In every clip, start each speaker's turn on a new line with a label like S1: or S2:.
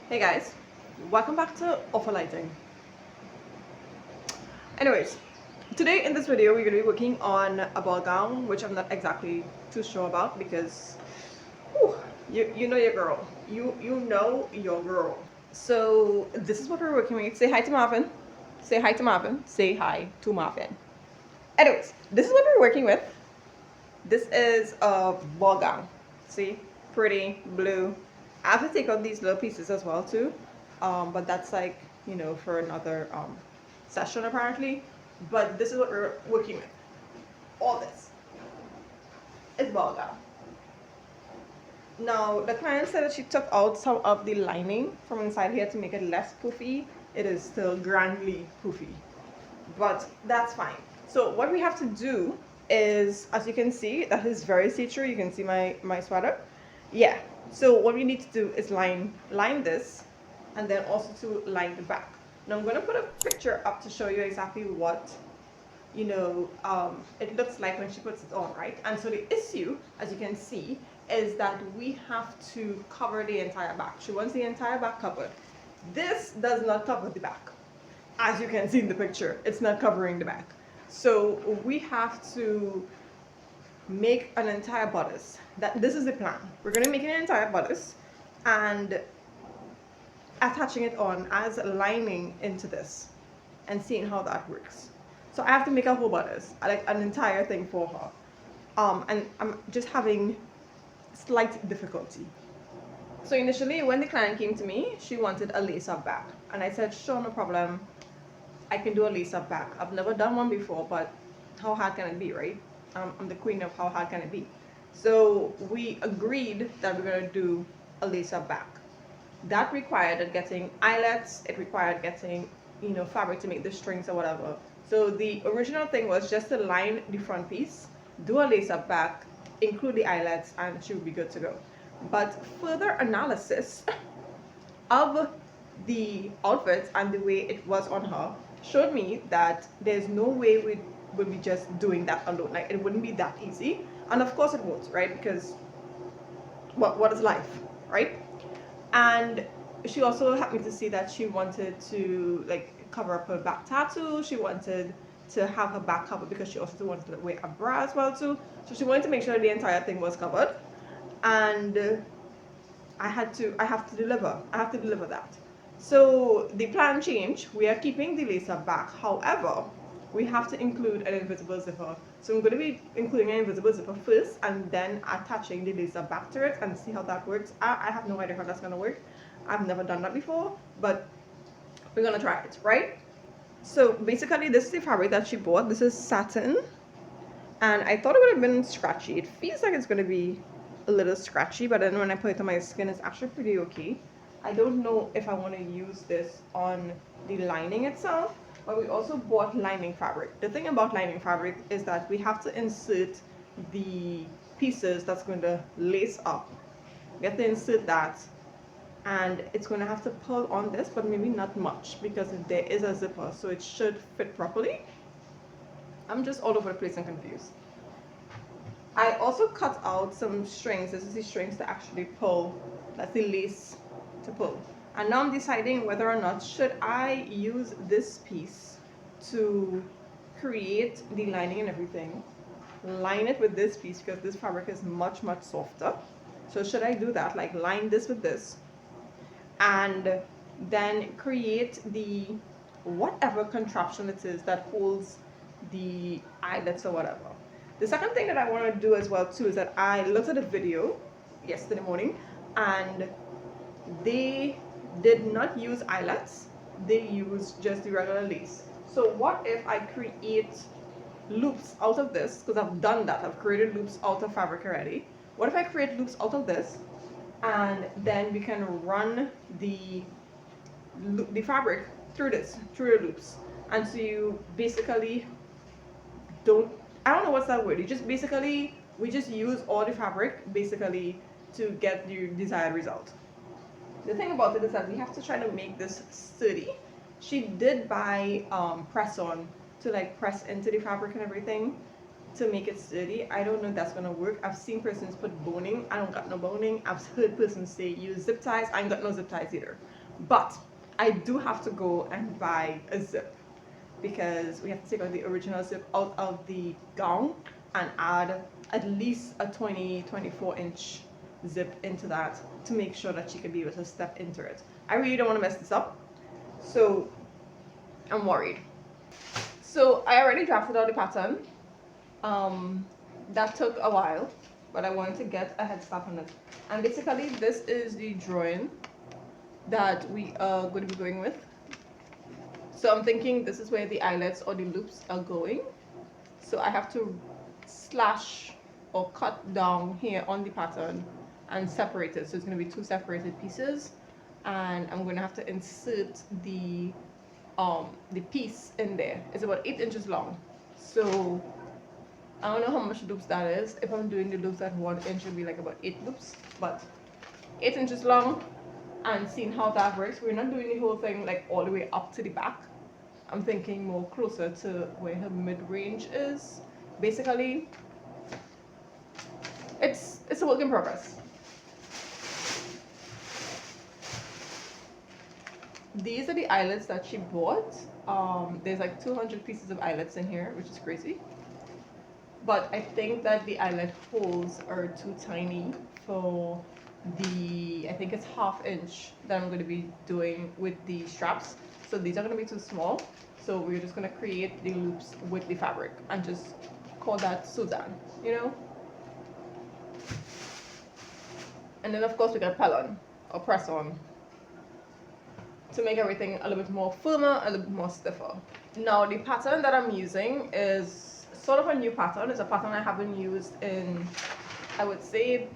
S1: Hey guys, welcome back to Offer Lighting. Anyways, today in this video we're going to be working on a ball gown, which I'm not exactly too sure about because whew, you know your girl. You know your girl. So this is what we're working with. Say hi to Marvin. Say hi to Marvin. Say hi to Marvin. Anyways, this is what we're working with. This is a ball gown. See, pretty blue. I have to take out these little pieces as well too, but that's like, for another session apparently. But this is what we're working with. All this is ball gown. Now the client said that she took out some of the lining from inside here to make it less poofy. It is still grandly poofy, but that's fine. So what we have to do is, as you can see, that is very see-through. You can see my sweater. Yeah. So what we need to do is line this, and then also to line the back. Now I'm going to put a picture up to show you exactly what it looks like when she puts it on, right? And so the issue, as you can see, is that we have to cover the entire back. She wants the entire back covered. This does not cover the back. As you can see in the picture, it's not covering the back. So we have to make an entire bodice. This is the plan. We're going to make an entire bodice and attaching it on as a lining into this and seeing how that works. So I have to make a whole bodice, like an entire thing for her. And I'm just having slight difficulty. So initially when the client came to me, she wanted a lace-up back. And I said, sure, no problem. I can do a lace-up back. I've never done one before, but how hard can it be, right? I'm the queen of how hard can it be. So we agreed that we're going to do a lace-up back. That required getting eyelets. It required getting, fabric to make the strings or whatever. So the original thing was just to line the front piece, do a lace-up back, include the eyelets, and she would be good to go. But further analysis of the outfit and the way it was on her showed me that there's no way we would be just doing that alone. Like, it wouldn't be that easy. And of course it won't, right? Because what is life, right? And she also helped me to see that she wanted to cover up her back tattoo. She wanted to have her back covered because she also wanted to wear a bra as well too. So she wanted to make sure the entire thing was covered. And I have to deliver that. So the plan changed. We are keeping the lace-up back. However, we have to include an invisible zipper. So I'm going to be including an invisible zipper first and then attaching the lace-up back to it and see how that works. I have no idea how that's going to work. I've never done that before, but we're going to try it, right? So basically this is the fabric that she bought. This is satin. And I thought it would have been scratchy. It feels like it's going to be a little scratchy, but then when I put it on my skin, it's actually pretty okay. I don't know if I want to use this on the lining itself, but we also bought lining fabric. The thing about lining fabric is that we have to insert the pieces that's going to lace up. We have to insert that, and it's going to have to pull on this, but maybe not much because there is a zipper, so it should fit properly. I'm just all over the place and confused. I also cut out some strings. This is the strings to actually pull. That's the lace to pull. And now I'm deciding whether or not should I use this piece to create the lining and everything. Line it with this piece because this fabric is much softer. So should I do that? Like line this with this and then create the whatever contraption it is that holds the eyelets or whatever. The second thing that I want to do as well too is that I looked at a video yesterday morning and they did not use eyelets. They used just the regular lace. So what if I create loops out of this? Because I've done that. I've created loops out of fabric already. What if I create loops out of this and then we can run the fabric through the loops, and so you basically I don't know what's that word. We just use all the fabric basically to get the desired result. The thing about it is that we have to try to make this sturdy. She did buy press-on to press into the fabric and everything to make it sturdy. I don't know if that's gonna work. I've seen persons put boning. I don't got no boning. I've heard persons say use zip ties. I ain't got no zip ties either. But I do have to go and buy a zip because we have to take out the original zip out of the gown and add at least a 24 inch zip into that to make sure that she can be able to step into it. I really don't want to mess this up, so I'm worried. So I already drafted out the pattern. That took a while, but I wanted to get a head start on it. And basically this is the drawing that we are going to be going with. So I'm thinking this is where the eyelets or the loops are going. So I have to slash or cut down here on the pattern and separate it. So it's going to be two separated pieces, and I'm going to have to insert the piece in there. It's about 8 inches long. So I don't know how much loops that is. If I'm doing the loops at 1 inch, it would be like about 8 loops, but 8 inches long. And seeing how that works, we're not doing the whole thing like all the way up to the back. I'm thinking more closer to where her mid-range is. Basically, it's a work in progress. These are the eyelets that she bought. There's like 200 pieces of eyelets in here, which is crazy. But I think that the eyelet holes are too tiny for the, I think it's 1/2 inch that I'm going to be doing with the straps. So these are going to be too small. So we're just going to create the loops with the fabric and just call that Suzanne, you know? And then of course we got pell-on or press on to make everything a little bit more firmer, a little bit more stiffer. Now the pattern that I'm using is sort of a new pattern. It's a pattern I haven't used in, I would say,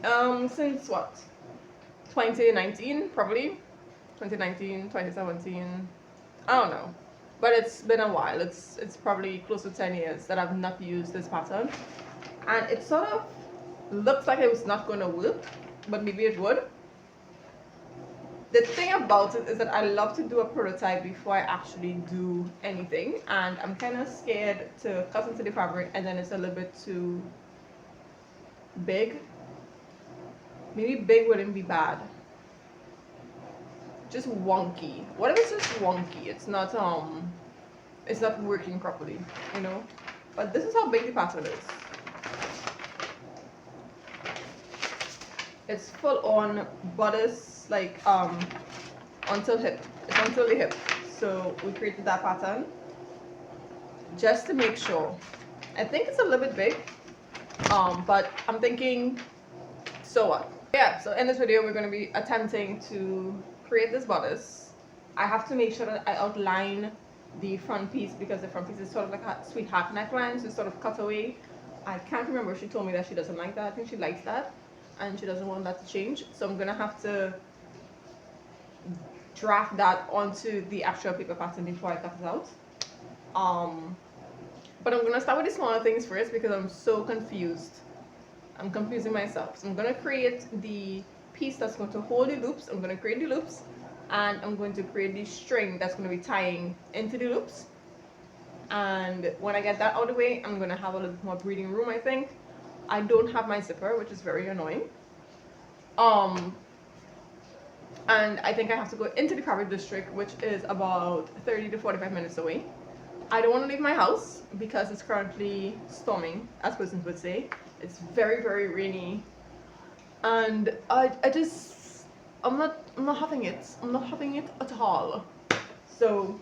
S1: since what? 2019, probably. 2019, 2017, I don't know. But it's been a while. It's probably close to 10 years that I've not used this pattern. And it sort of looks like it was not going to work, but maybe it would. The thing about it is that I love to do a prototype before I actually do anything, and I'm kind of scared to cut into the fabric and then it's a little bit too big. Maybe big wouldn't be bad. Just wonky. What if it's just wonky? It's not working properly, you know? But this is how big the pattern is. It's full on bodice, like until hip. It's until the hip. So we created that pattern just to make sure. I think it's a little bit big, but I'm thinking, so what? Yeah, so in this video we're going to be attempting to create this bodice. I have to make sure that I outline the front piece because the front piece is sort of like a sweetheart neckline, so it's sort of cut away. I can't remember if she told me that she doesn't like that. I think she likes that and she doesn't want that to change. So I'm going to have to draft that onto the actual paper pattern before I cut it out. But I'm going to start with the smaller things first because I'm so confused. I'm confusing myself. So I'm going to create the piece that's going to hold the loops. I'm going to create the loops and I'm going to create the string that's going to be tying into the loops. And when I get that out of the way, I'm going to have a little bit more breathing room, I think. I don't have my zipper, which is very annoying. And I think I have to go into the fabric district, which is about 30 to 45 minutes away. I don't want to leave my house because it's currently storming, as persons would say. It's very, very rainy. And I'm not having it. I'm not having it at all. So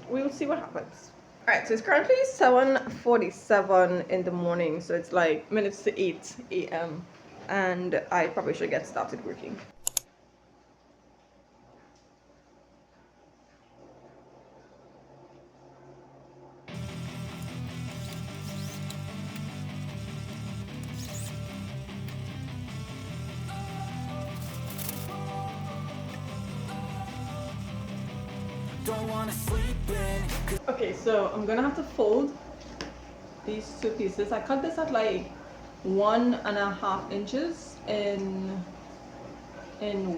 S1: we'll see what happens. Alright, so it's currently 7:47 in the morning, so it's like minutes to 8 a.m. and I probably should get started working. Okay, so I'm gonna have to fold these two pieces. I cut this at like 1.5 inches in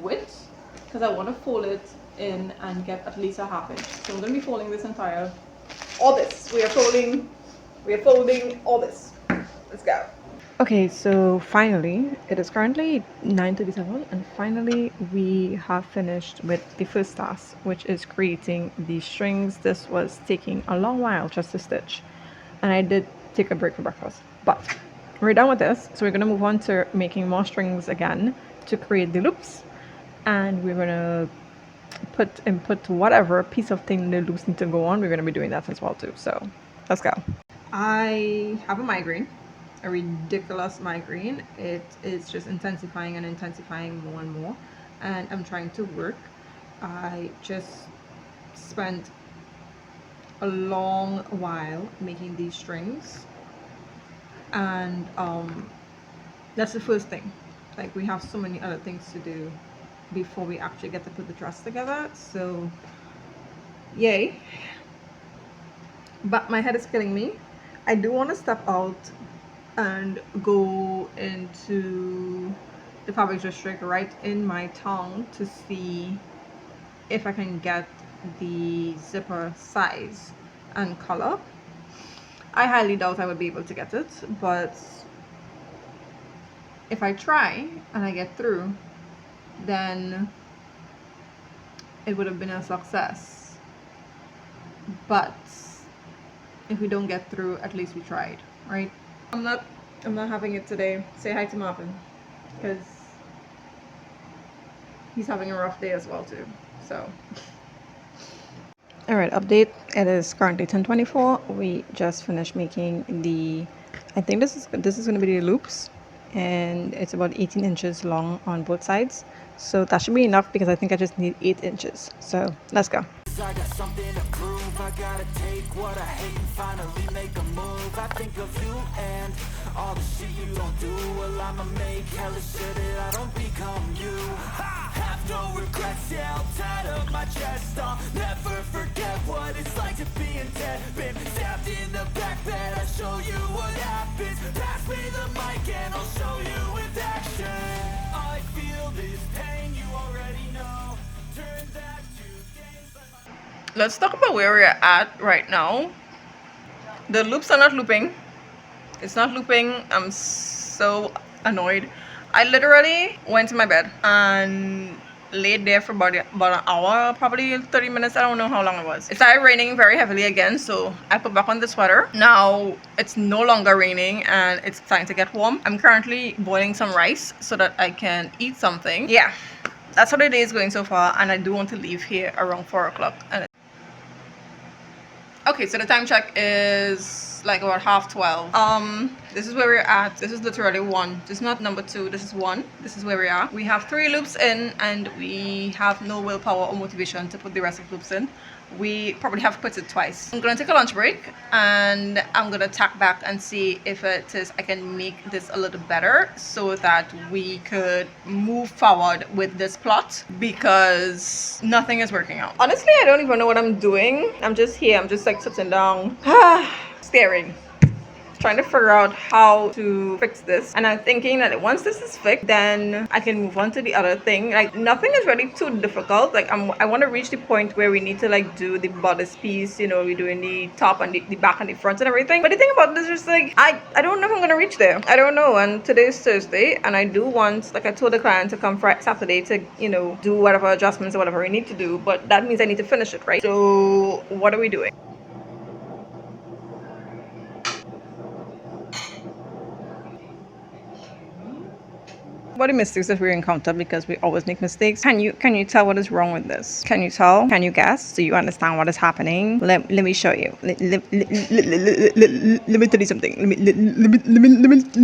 S1: width because I want to fold it in and get at least 1/2 inch. So I'm gonna be folding this all this. We are folding all this. Let's go. Okay, so finally, it is currently 9:37, and finally we have finished with the first task, which is creating the strings. This was taking a long while just to stitch, and I did take a break for breakfast. But we're done with this, so we're gonna move on to making more strings again to create the loops, and we're gonna put whatever piece of thing the loops need to go on. We're gonna be doing that as well too. So let's go. I have a migraine, a ridiculous migraine. It is just intensifying and intensifying more and more, and I'm trying to work. I just spent a long while making these strings, and that's the first thing. Like, we have so many other things to do before we actually get to put the dress together, so yay. But my head is killing me. I do want to step out and go into the fabric district right in my tongue to see if I can get the zipper size and color. I highly doubt I would be able to get it, but if I try and I get through, then it would have been a success. But if we don't get through, at least we tried, right? I'm not having it today. Say hi to Marvin, because he's having a rough day as well too. So all right, update. It is currently 10:24. We just finished making the, I think this is going to be the loops, and it's about 18 inches long on both sides. So that should be enough, because I think I just need 8 inches. So let's go.
S2: I got something to prove. I gotta take what I hate and finally make a move. I think of you and all the shit you don't do. Well, I'ma make hella sure that I don't become you. I have no regrets, yeah, I'll tie up my chest. I'll never forget what it's like to be in debt. Been stabbed in the back bed, I'll show you what happens. Pass me the mic and I'll show you with action. I feel this pain, you already know. Turn that to games like my... Let's talk about where we're at right now. The loops are not looping. It's not looping. I'm so annoyed. I literally went to my bed and laid there for about an hour, probably 30 minutes. I don't know how long it was. It started raining very heavily again, so I put back on the sweater. Now it's no longer raining and it's starting to get warm. I'm currently boiling some rice so that I can eat something. Yeah, that's how the day is going so far, and I do want to leave here around 4 o'clock. Okay, so the time check is like about 12:30. This is where we're at. This is literally 1. This is not number 2. This is 1. This is where we are. We have 3 loops in, and we have no willpower or motivation to put the rest of the loops in. We probably have put it twice. I'm gonna take a lunch break, and I'm gonna tack back and see if it is I can make this a little better so that we could move forward with this plot, because nothing is working out. Honestly, I don't even know what I'm doing. I'm just here. I'm just like sitting down, staring, trying to figure out how to fix this. And I'm thinking that once this is fixed, then I can move on to the other thing. Like, nothing is really too difficult. Like, I want to reach the point where we need to like do the bodice piece, you know, we're doing the top and the back and the front and everything. But the thing about this is like, I don't know if I'm gonna reach there. I don't know. And today's Thursday, and I do want, like I told the client, to come Friday, Saturday to, you know, do whatever adjustments or whatever we need to do. But that means I need to finish it, right? So what are we doing? What are the mistakes that we encounter, because we always make mistakes? Can you tell what is wrong with this? Can you tell? Can you guess? Do you understand what is happening? Let me show you. Let me tell you something. Let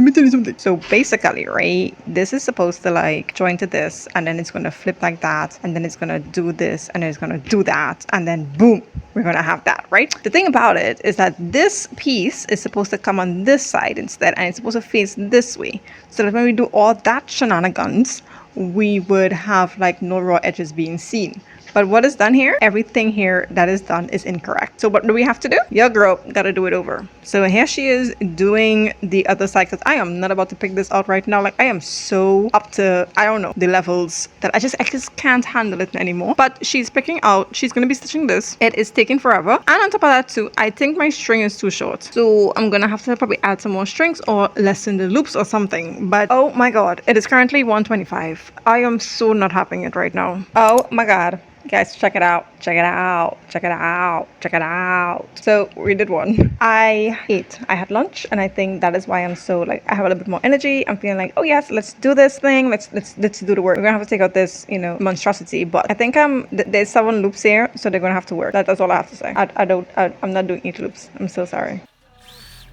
S2: me tell you something. So basically, right, this is supposed to like join to this, and then it's gonna flip like that, and then it's gonna do this, and then it's gonna do that, and then boom, we're gonna have that, right? The thing about it is that this piece is supposed to come on this side instead, and it's supposed to face this way, so that when we do all that shenanigans,
S1: we would have like no raw edges being seen. But what is done here, everything here that is done is incorrect. So what do we have to do? Your girl gotta do it over. So here she is doing the other side, because I am not about to pick this out right now. Like I am so up to, I don't know, the levels that I just can't handle it anymore. But she's picking out, she's gonna be stitching this. It is taking forever. And on top of that too, I think my string is too short. So I'm gonna have to probably add some more strings or lessen the loops or something. But oh my god, it is currently 1:25. I am so not having it right now. Oh my god. Guys, check it out, check it out, check it out, check it out. So we did one. I ate, I had lunch, and I think that is why I'm so like, I have a little bit more energy. I'm feeling like, oh yes, let's do this thing. Let's do the work. We're gonna have to take out this, you know, monstrosity, but I think there's 7 loops here, so they're gonna have to work. That's all I have to say. I'm not doing 8 loops. I'm so sorry.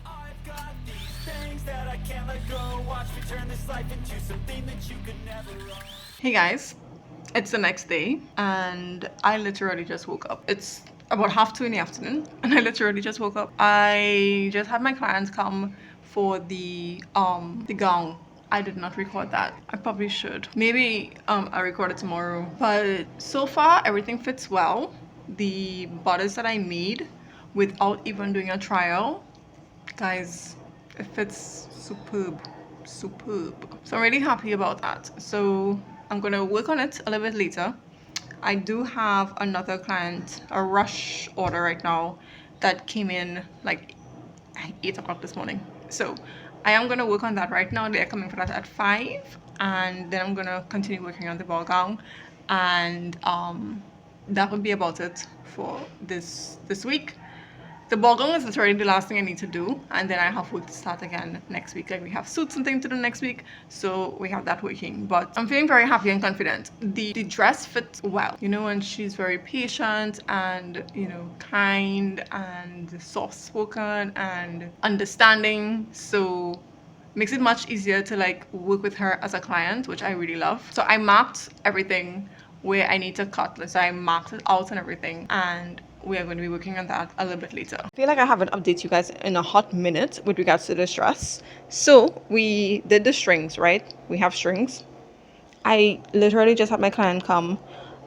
S2: I've got these things that I can't let go. Watch me turn this life into something that you could never own.
S1: Hey guys. It's the next day and I literally just woke up. It's about 1:30 in the afternoon and I literally just woke up. I just had my clients come for the gown. I did not record that. I probably should. Maybe I'll record it tomorrow. But so far everything fits well. The bodice that I made without even doing a trial, guys, it fits superb. So I'm really happy about that. So I'm gonna work on it a little bit later. I do have another client, a rush order right now that came in like 8 o'clock this morning. So I am gonna work on that right now. They're coming for that at 5, and then I'm gonna continue working on the ball gown, and that would be about it for this week. The ball gown is literally the last thing I need to do, and then I have work to start again next week. Like we have suits and things to do next week, so we have that working. But I'm feeling very happy and confident. The dress fits well, you know, and she's very patient and, you know, kind and soft-spoken and understanding. So makes it much easier to like work with her as a client, which I really love. So I marked everything where I need to cut. So I marked it out and everything, and we are going to be working on that a little bit later. I feel like I haven't updated you guys in a hot minute with regards to this dress. So we did the strings, right? We have strings. I literally just had my client come,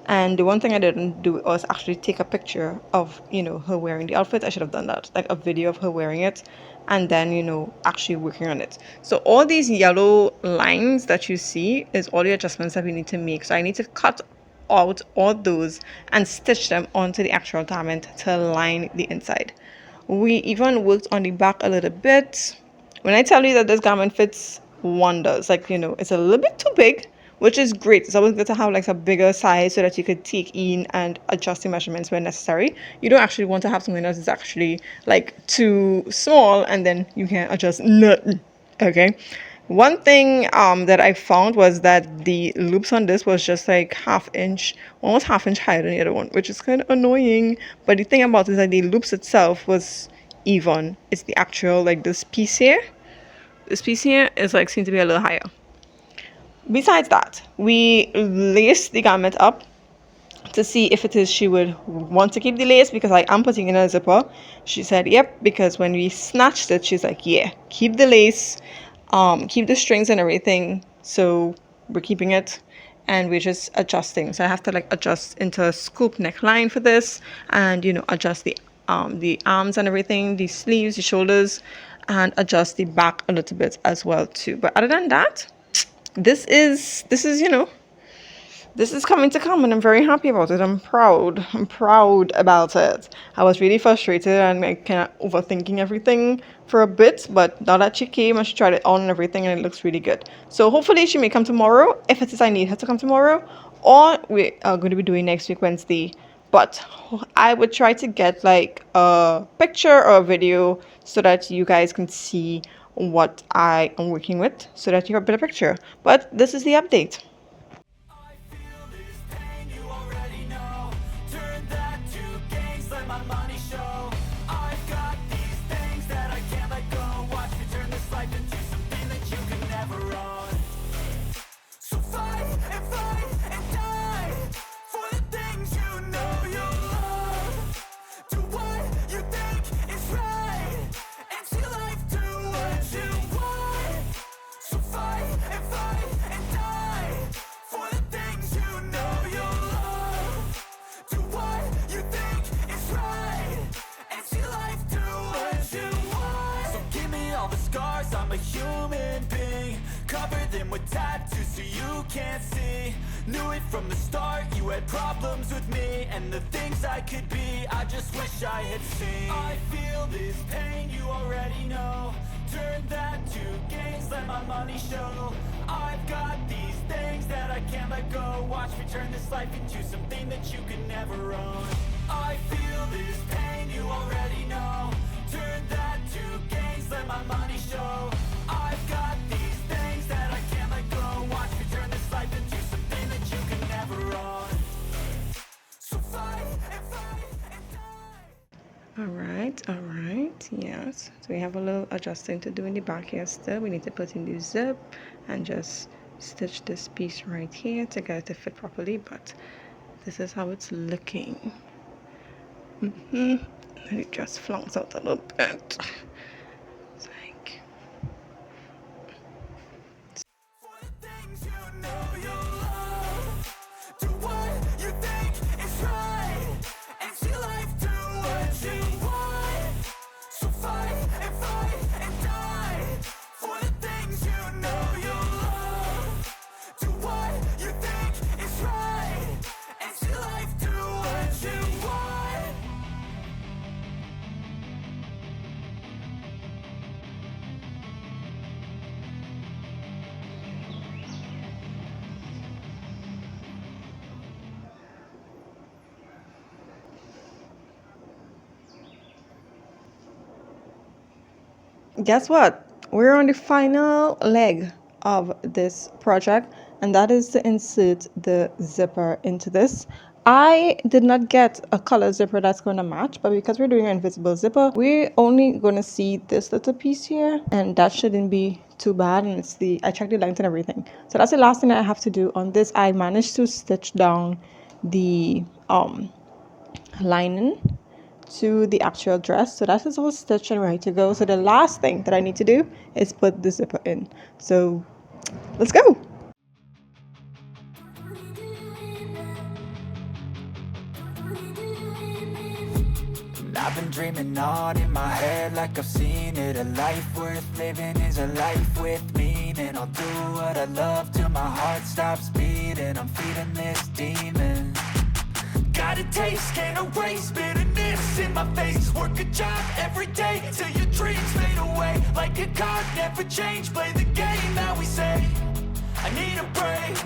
S1: and the one thing I didn't do was actually take a picture of, you know, her wearing the outfit. I should have done that, like a video of her wearing it, and then, you know, actually working on it. So all these yellow lines that you see is all the adjustments that we need to make. So I need to cut out all those and stitch them onto the actual garment to line the inside. We even worked on the back a little bit. When I tell you that this garment fits wonders, like, you know, it's a little bit too big, which is great. It's always good to have like a bigger size so that you could take in and adjust the measurements when necessary. You don't actually want to have something that is actually like too small and then you can't adjust nothing. Okay. One thing that I found was that the loops on this was just like almost half inch higher than the other one, which is kind of annoying. But the thing about it is that the loops itself was even. It's the actual, like this piece here is like seems to be a little higher. Besides that, we laced the garment up to see if it is she would want to keep the lace, because I am putting in a zipper. She said yep, because when we snatched it, she's like, yeah, keep the lace. Keep the strings and everything. So we're keeping it and we're just adjusting. So I have to like adjust into a scoop neckline for this, and, you know, adjust the arms and everything, the sleeves, the shoulders, and adjust the back a little bit as well too. But other than that, this is, you know, this is coming to come, and I'm very happy about it. I'm proud about it. I was really frustrated and like kind of overthinking everything for a bit, but now that she came and she tried it on and everything, and it looks really good. So hopefully she may come tomorrow, if it is I need her to come tomorrow, or we are going to be doing next week Wednesday. But I would try to get like a picture or a video so that you guys can see what I am working with, so that you have a better picture. But this is the update.
S2: And fight and die. I'm a human being. Cover them with tattoos so you can't see. Knew it from the start, you had problems with me and the things I could be, I just wish I had seen. I feel this pain, you already know. Turn that to gains, let my money show. I've got these things that I can't let go. Watch me turn this life into something that you can never own. I feel this pain, you already know. Turn that to gains, let my money show. I've got these things that I can't let go. Watch me turn this life into something that you can never own. So fight and fight and die.
S1: All right, yes. So we have a little adjusting to do in the back here still. We need to put in the zip and just stitch this piece right here to get it to fit properly, but this is how it's looking. It just flunks out a little bit. It's like...
S2: For the things you know you love, do what you think is right, and see life do what you want. So fight and die for the things you know you love. Do what you think is right, and see life do what you want.
S1: Guess what? We're on the final leg of this project, and that is to insert the zipper into this. I did not get a color zipper that's going to match, but because we're doing an invisible zipper, we're only going to see this little piece here, and that shouldn't be too bad. And I checked the length and everything, so that's the last thing that I have to do on this. I managed to stitch down the lining to the actual dress, so that is all stitched and ready to go. So the last thing that I need to do is put the zipper in. So let's go.
S2: I've been dreaming on in my head like I've seen it. A life worth living is a life with meaning. I'll do what I love till my heart stops beating. I'm feeding this demon. Got a taste, can't erase bitterness in my face. Work a job every day till your dreams fade away. Like a card, never change, play the game that we say. I need a break.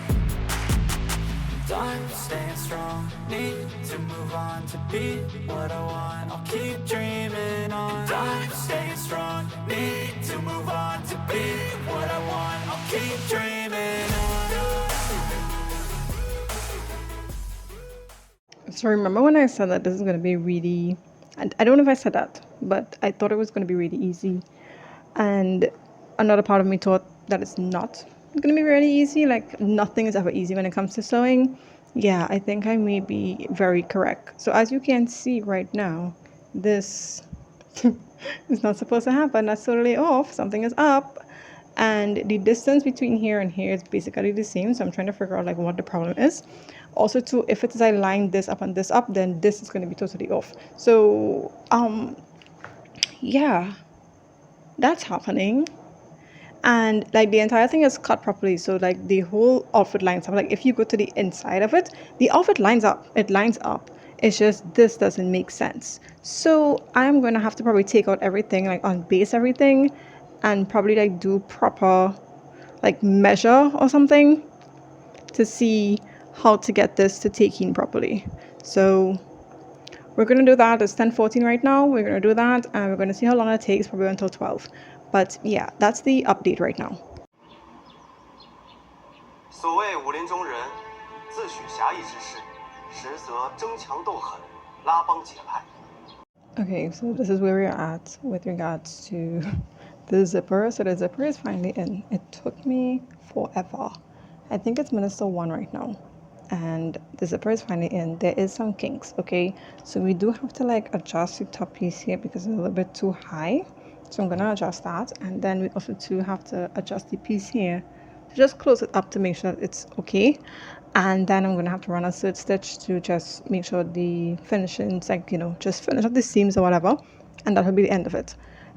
S2: I'm staying strong, need to move on to be what I want. I'll keep dreaming on. I'm staying strong, need to move on to be what I want. I'll keep dreaming on.
S1: So remember when I said that this is going to be really, I don't know if I said that, but I thought it was going to be really easy, and another part of me thought that it's not going to be really easy. Like, nothing is ever easy when it comes to sewing. Yeah, I think I may be very correct. So as you can see right now, this is not supposed to happen. That's totally off. Something is up, and the distance between here and here is basically the same. So I'm trying to figure out like what the problem is. Also too, if it is I line this up and this up, then this is going to be totally off. So yeah, that's happening. And like the entire thing is cut properly, so like the whole outfit lines up. Like if you go to the inside of it, the outfit lines up, it lines up. It's just this doesn't make sense. So I'm gonna have to probably take out everything, like unbase everything, and probably like do proper like measure or something to see how to get this to take in properly. So we're gonna do that. It's 10:14 right now. We're gonna do that, and we're gonna see how long it takes, probably until 12. But yeah, that's the update right now.
S3: 所谓武林中人，自诩侠义之士，实则争强斗狠，拉帮结派。
S1: Okay, so this is where we're at with regards to the zipper. So the zipper is finally in. It took me forever. I think it's Minister 1 right now. And the zipper is finally in. There is some kinks, okay? So we do have to like adjust the top piece here because it's a little bit too high. So I'm gonna adjust that, and then we also too have to adjust the piece here to just close it up to make sure that it's okay. And then I'm gonna have to run a third stitch to just make sure the finishings, like, you know, just finish up the seams or whatever, and that will be the end of it.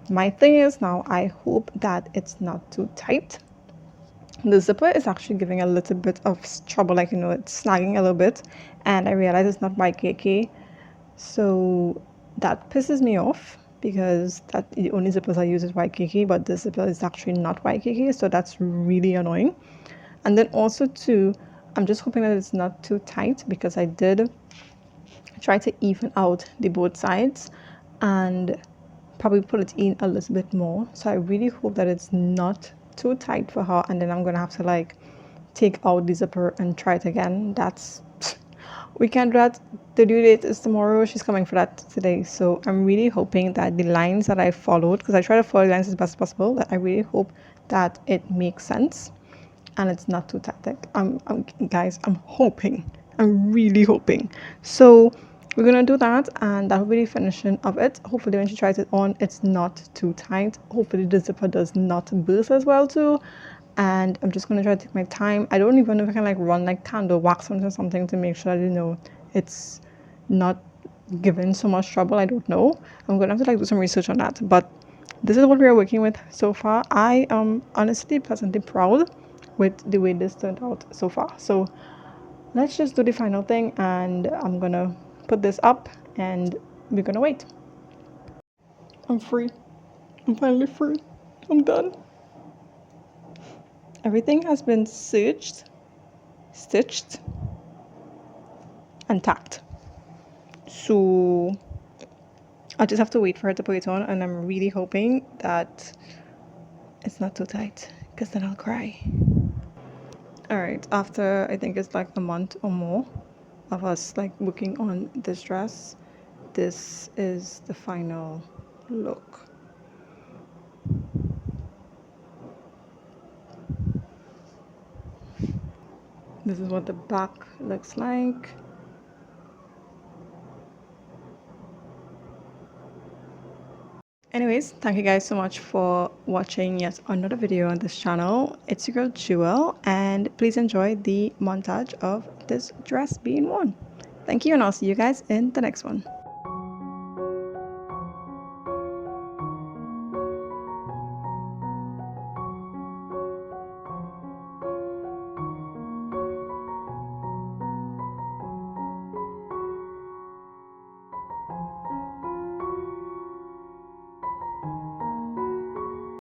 S1: My thing is now, I hope that it's not too tight. The zipper is actually giving a little bit of trouble, like, you know, it's snagging a little bit, and I realize it's not YKK, so that pisses me off because that the only zippers I use is YKK, but this zipper is actually not YKK, so that's really annoying. And then also too, I'm just hoping that it's not too tight because I did try to even out the both sides and probably pull it in a little bit more. So I really hope that it's not too tight for her, and then I'm gonna have to like take out the zipper and try it again. That's we can't do that. The due date is tomorrow. She's coming for that today, so I'm really hoping that the lines that I followed, because I try to follow the lines as best as possible, that I really hope that it makes sense and it's not too tight. Like, guys, I'm hoping, I'm really hoping. So we're gonna do that, and that will be the finishing of it. Hopefully when she tries it on, it's not too tight. Hopefully the zipper does not burst as well too. And I'm just gonna try to take my time. I don't even know if I can like run like candle wax or something to make sure that, you know, it's not giving so much trouble. I don't know. I'm gonna have to like do some research on that. But this is what we are working with so far. I am honestly pleasantly proud with the way this turned out so far. So let's just do the final thing, and I'm gonna put this up and we're gonna wait. I'm free. I'm finally free. I'm done. Everything has been stitched and tacked. So I just have to wait for her to put it on, and I'm really hoping that it's not too tight, because then I'll cry. Alright, after I think it's like a month or more of us like working on this dress, this is the final look. This is what the back looks like. Anyways, thank you guys so much for watching yet another video on this channel. It's your girl Jewel, and please enjoy the montage of this dress being worn. Thank you, and I'll see you guys in the next one.